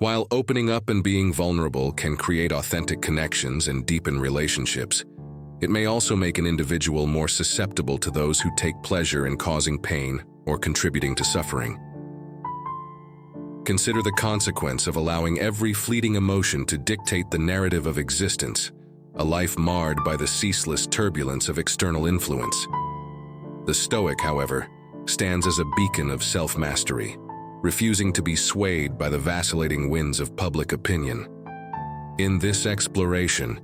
While opening up and being vulnerable can create authentic connections and deepen relationships, it may also make an individual more susceptible to those who take pleasure in causing pain or contributing to suffering. Consider the consequence of allowing every fleeting emotion to dictate the narrative of existence, a life marred by the ceaseless turbulence of external influence. The Stoic, however, stands as a beacon of self-mastery, refusing to be swayed by the vacillating winds of public opinion. In this exploration,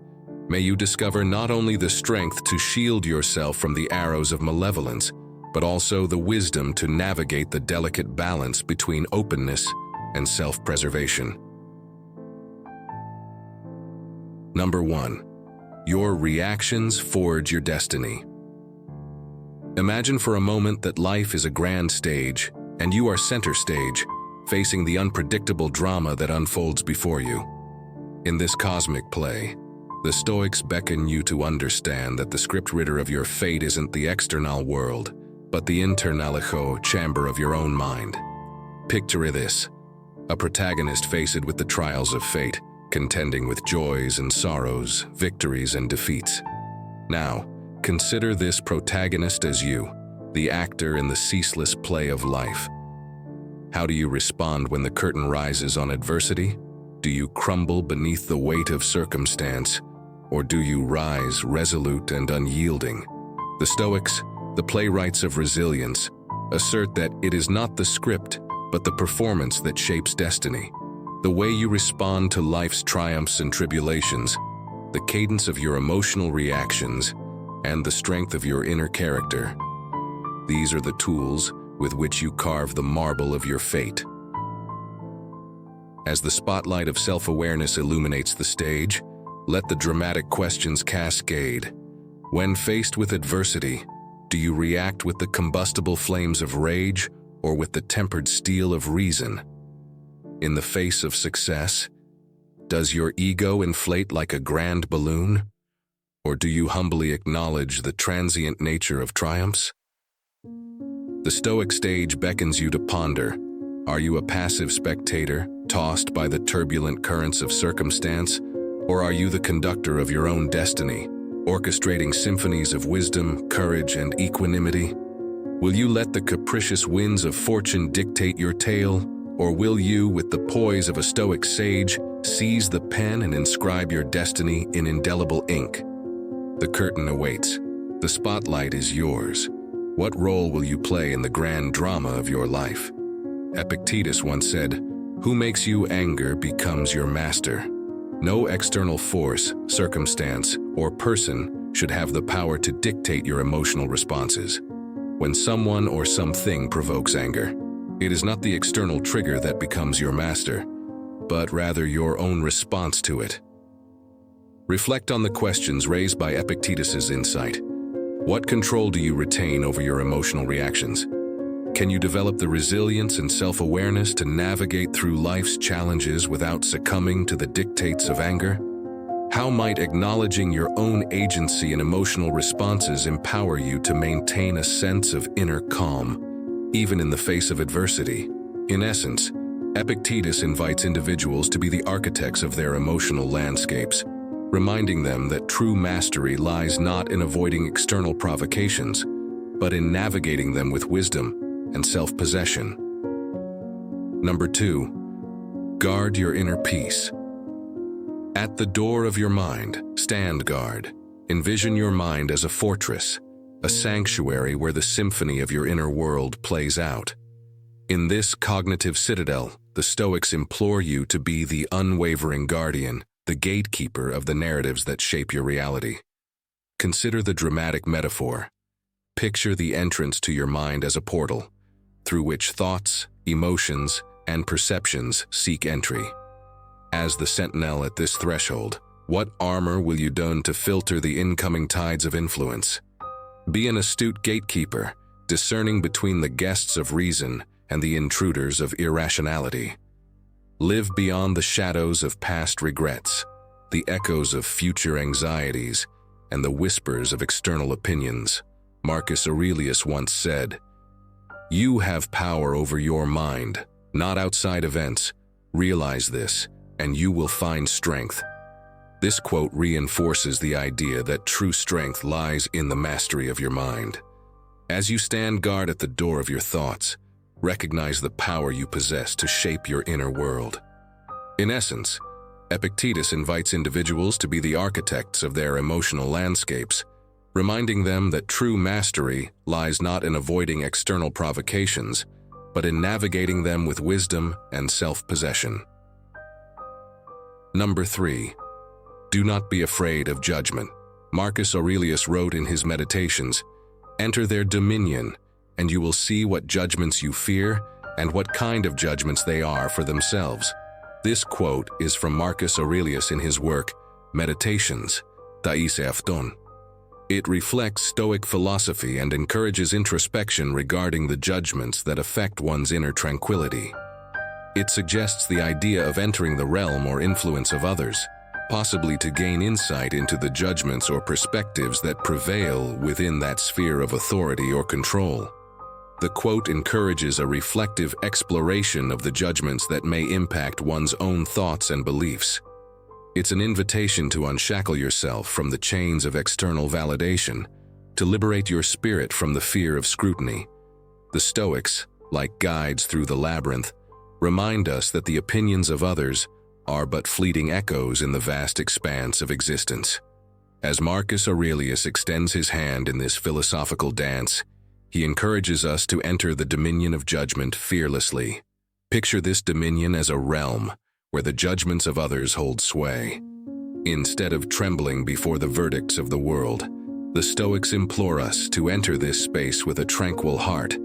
may you discover not only the strength to shield yourself from the arrows of malevolence, but also the wisdom to navigate the delicate balance between openness and self-preservation. Number 1. Your reactions forge your destiny. Imagine for a moment that life is a grand stage, and you are center stage, facing the unpredictable drama that unfolds before you. In this cosmic play, the Stoics beckon you to understand that the scriptwriter of your fate isn't the external world, but the internalico chamber of your own mind. Picture this: a protagonist faced with the trials of fate, contending with joys and sorrows, victories and defeats. Now, consider this protagonist as you, the actor in the ceaseless play of life. How do you respond when the curtain rises on adversity? Do you crumble beneath the weight of circumstance, or do you rise resolute and unyielding? The Stoics, the playwrights of resilience, assert that it is not the script, but the performance that shapes destiny. The way you respond to life's triumphs and tribulations, the cadence of your emotional reactions, and the strength of your inner character. These are the tools with which you carve the marble of your fate. As the spotlight of self-awareness illuminates the stage, let the dramatic questions cascade. When faced with adversity, do you react with the combustible flames of rage or with the tempered steel of reason? In the face of success, does your ego inflate like a grand balloon? Or do you humbly acknowledge the transient nature of triumphs? The Stoic stage beckons you to ponder. Are you a passive spectator, tossed by the turbulent currents of circumstance? Or are you the conductor of your own destiny, orchestrating symphonies of wisdom, courage, and equanimity? Will you let the capricious winds of fortune dictate your tale? Or will you, with the poise of a Stoic sage, seize the pen and inscribe your destiny in indelible ink? The curtain awaits. The spotlight is yours. What role will you play in the grand drama of your life? Epictetus once said, "Who makes you anger becomes your master." No external force, circumstance, or person should have the power to dictate your emotional responses. When someone or something provokes anger, it is not the external trigger that becomes your master, but rather your own response to it. Reflect on the questions raised by Epictetus's insight. What control do you retain over your emotional reactions? Can you develop the resilience and self-awareness to navigate through life's challenges without succumbing to the dictates of anger? How might acknowledging your own agency and emotional responses empower you to maintain a sense of inner calm, even in the face of adversity? In essence, Epictetus invites individuals to be the architects of their emotional landscapes, reminding them that true mastery lies not in avoiding external provocations, but in navigating them with wisdom and self-possession. Number 2, guard your inner peace. At the door of your mind, stand guard. Envision your mind as a fortress, a sanctuary where the symphony of your inner world plays out. In this cognitive citadel, the Stoics implore you to be the unwavering guardian, the gatekeeper of the narratives that shape your reality. Consider the dramatic metaphor. Picture the entrance to your mind as a portal, through which thoughts, emotions, and perceptions seek entry. As the sentinel at this threshold, what armor will you don to filter the incoming tides of influence? Be an astute gatekeeper, discerning between the guests of reason and the intruders of irrationality. Live beyond the shadows of past regrets, the echoes of future anxieties, and the whispers of external opinions. Marcus Aurelius once said, "You have power over your mind, not outside events. Realize this, and you will find strength. This quote reinforces the idea that true strength lies in the mastery of your mind. As you stand guard at the door of your thoughts, recognize the power you possess to shape your inner world. In essence, Epictetus invites individuals to be the architects of their emotional landscapes, reminding them that true mastery lies not in avoiding external provocations, but in navigating them with wisdom and self-possession. Number 3. Do not be afraid of judgment. Marcus Aurelius wrote in his Meditations, "Enter their dominion, and you will see what judgments you fear and what kind of judgments they are for themselves." This quote is from Marcus Aurelius in his work, Meditations, thought-provoking. It reflects Stoic philosophy and encourages introspection regarding the judgments that affect one's inner tranquility. It suggests the idea of entering the realm or influence of others, possibly to gain insight into the judgments or perspectives that prevail within that sphere of authority or control. The quote encourages a reflective exploration of the judgments that may impact one's own thoughts and beliefs. It's an invitation to unshackle yourself from the chains of external validation, to liberate your spirit from the fear of scrutiny. The Stoics, like guides through the labyrinth, remind us that the opinions of others are but fleeting echoes in the vast expanse of existence. As Marcus Aurelius extends his hand in this philosophical dance, he encourages us to enter the dominion of judgment fearlessly. Picture this dominion as a realm where the judgments of others hold sway. Instead of trembling before the verdicts of the world, the Stoics implore us to enter this space with a tranquil heart,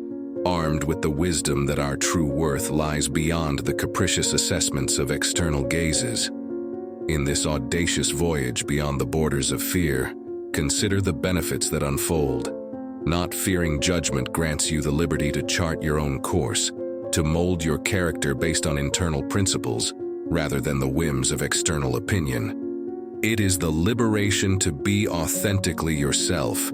armed with the wisdom that our true worth lies beyond the capricious assessments of external gazes. In this audacious voyage beyond the borders of fear, consider the benefits that unfold. Not fearing judgment grants you the liberty to chart your own course, to mold your character based on internal principles, rather than the whims of external opinion. It is the liberation to be authentically yourself,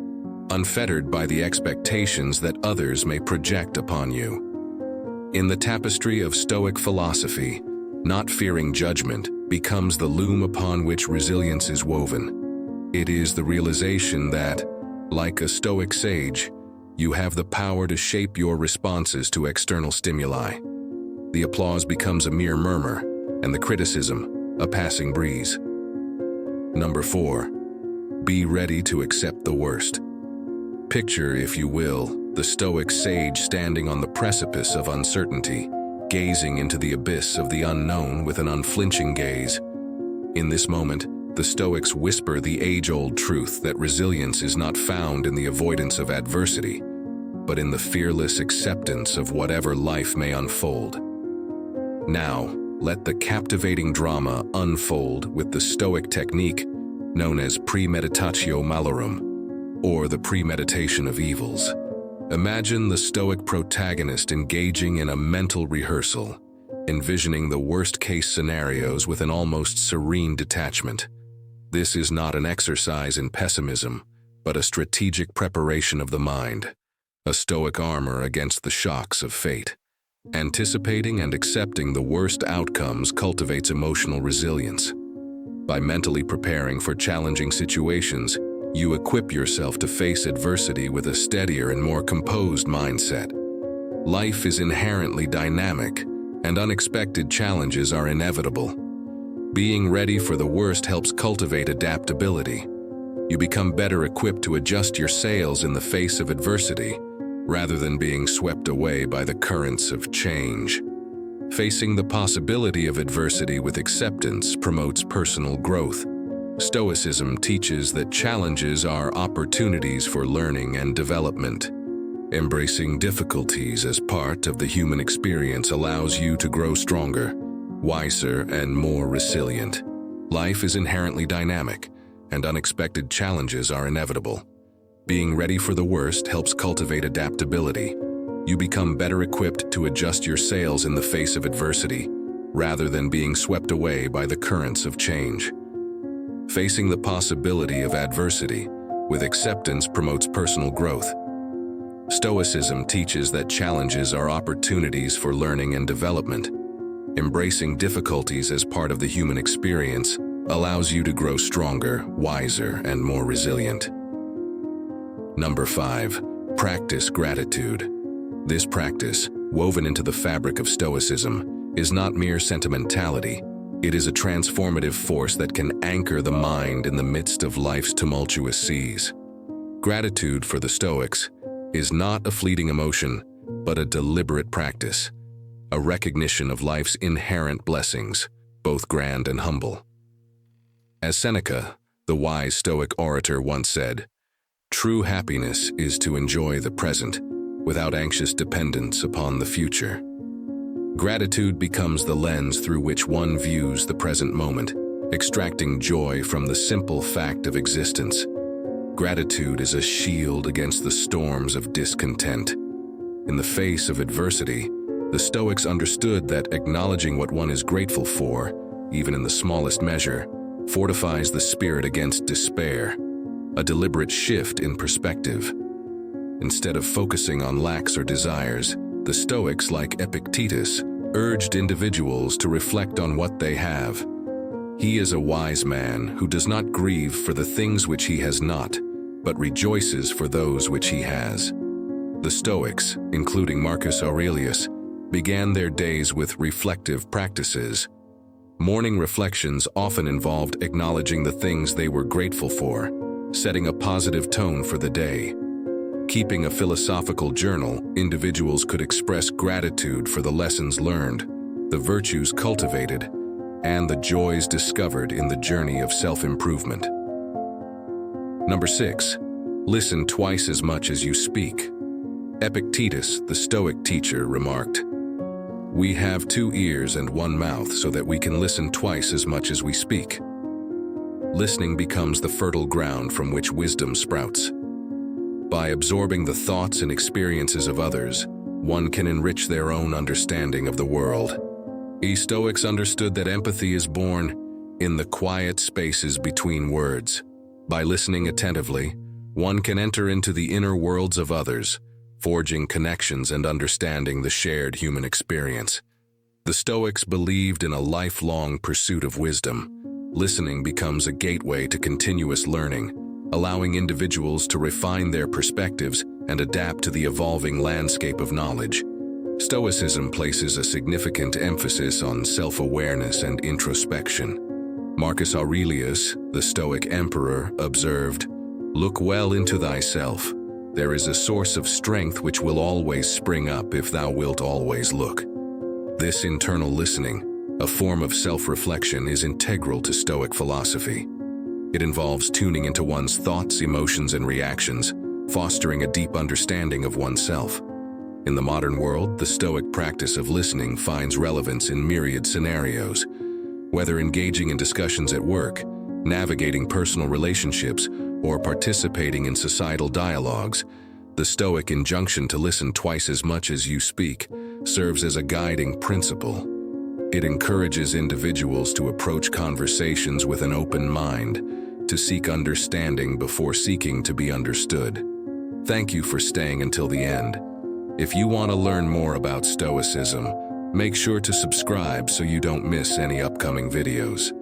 unfettered by the expectations that others may project upon you. In the tapestry of Stoic philosophy, not fearing judgment becomes the loom upon which resilience is woven. It is the realization that, like a Stoic sage, you have the power to shape your responses to external stimuli. The applause becomes a mere murmur, and the criticism, a passing breeze. Number 4. Be ready to accept the worst. Picture, if you will, the Stoic sage standing on the precipice of uncertainty, gazing into the abyss of the unknown with an unflinching gaze. In this moment, the Stoics whisper the age-old truth that resilience is not found in the avoidance of adversity, but in the fearless acceptance of whatever life may unfold. Now, let the captivating drama unfold with the Stoic technique known as premeditatio malorum, or the premeditation of evils. Imagine the Stoic protagonist engaging in a mental rehearsal, envisioning the worst-case scenarios with an almost serene detachment. This is not an exercise in pessimism, but a strategic preparation of the mind, a Stoic armor against the shocks of fate. Anticipating and accepting the worst outcomes cultivates emotional resilience. By mentally preparing for challenging situations, you equip yourself to face adversity with a steadier and more composed mindset. Life is inherently dynamic, and unexpected challenges are inevitable. Being ready for the worst helps cultivate adaptability. You become better equipped to adjust your sails in the face of adversity, rather than being swept away by the currents of change. Facing the possibility of adversity with acceptance promotes personal growth. Stoicism teaches that challenges are opportunities for learning and development. Embracing difficulties as part of the human experience allows you to grow stronger, wiser, and more resilient. Life is inherently dynamic, and unexpected challenges are inevitable. Being ready for the worst helps cultivate adaptability. You become better equipped to adjust your sails in the face of adversity, rather than being swept away by the currents of change. Facing the possibility of adversity with acceptance promotes personal growth. Stoicism teaches that challenges are opportunities for learning and development. Embracing difficulties as part of the human experience allows you to grow stronger, wiser, and more resilient. Number 5. Practice gratitude. This practice, woven into the fabric of Stoicism, is not mere sentimentality. It is a transformative force that can anchor the mind in the midst of life's tumultuous seas. Gratitude for the Stoics is not a fleeting emotion, but a deliberate practice, a recognition of life's inherent blessings, both grand and humble. As Seneca, the wise Stoic orator, once said, "True happiness is to enjoy the present without anxious dependence upon the future." Gratitude becomes the lens through which one views the present moment, extracting joy from the simple fact of existence. Gratitude is a shield against the storms of discontent. In the face of adversity, the Stoics understood that acknowledging what one is grateful for, even in the smallest measure, fortifies the spirit against despair, a deliberate shift in perspective. Instead of focusing on lacks or desires, the Stoics, like Epictetus, urged individuals to reflect on what they have. He is a wise man who does not grieve for the things which he has not, but rejoices for those which he has. The Stoics, including Marcus Aurelius, began their days with reflective practices. Morning reflections often involved acknowledging the things they were grateful for, setting a positive tone for the day. Keeping a philosophical journal, individuals could express gratitude for the lessons learned, the virtues cultivated, and the joys discovered in the journey of self-improvement. Number 6. Listen twice as much as you speak. Epictetus, the Stoic teacher, remarked, "We have 2 ears and 1 mouth so that we can listen twice as much as we speak." Listening becomes the fertile ground from which wisdom sprouts. By absorbing the thoughts and experiences of others, one can enrich their own understanding of the world. The Stoics understood that empathy is born in the quiet spaces between words. By listening attentively, one can enter into the inner worlds of others, forging connections and understanding the shared human experience. The Stoics believed in a lifelong pursuit of wisdom. Listening becomes a gateway to continuous learning, allowing individuals to refine their perspectives and adapt to the evolving landscape of knowledge. Stoicism places a significant emphasis on self-awareness and introspection. Marcus Aurelius, the Stoic emperor, observed, "Look well into thyself. There is a source of strength which will always spring up if thou wilt always look." This internal listening, a form of self-reflection, is integral to Stoic philosophy. It involves tuning into one's thoughts, emotions, and reactions, fostering a deep understanding of oneself. In the modern world, the Stoic practice of listening finds relevance in myriad scenarios. Whether engaging in discussions at work, navigating personal relationships, or participating in societal dialogues, the Stoic injunction to listen twice as much as you speak serves as a guiding principle. It encourages individuals to approach conversations with an open mind, to seek understanding before seeking to be understood. Thank you for staying until the end. If you want to learn more about Stoicism, make sure to subscribe so you don't miss any upcoming videos.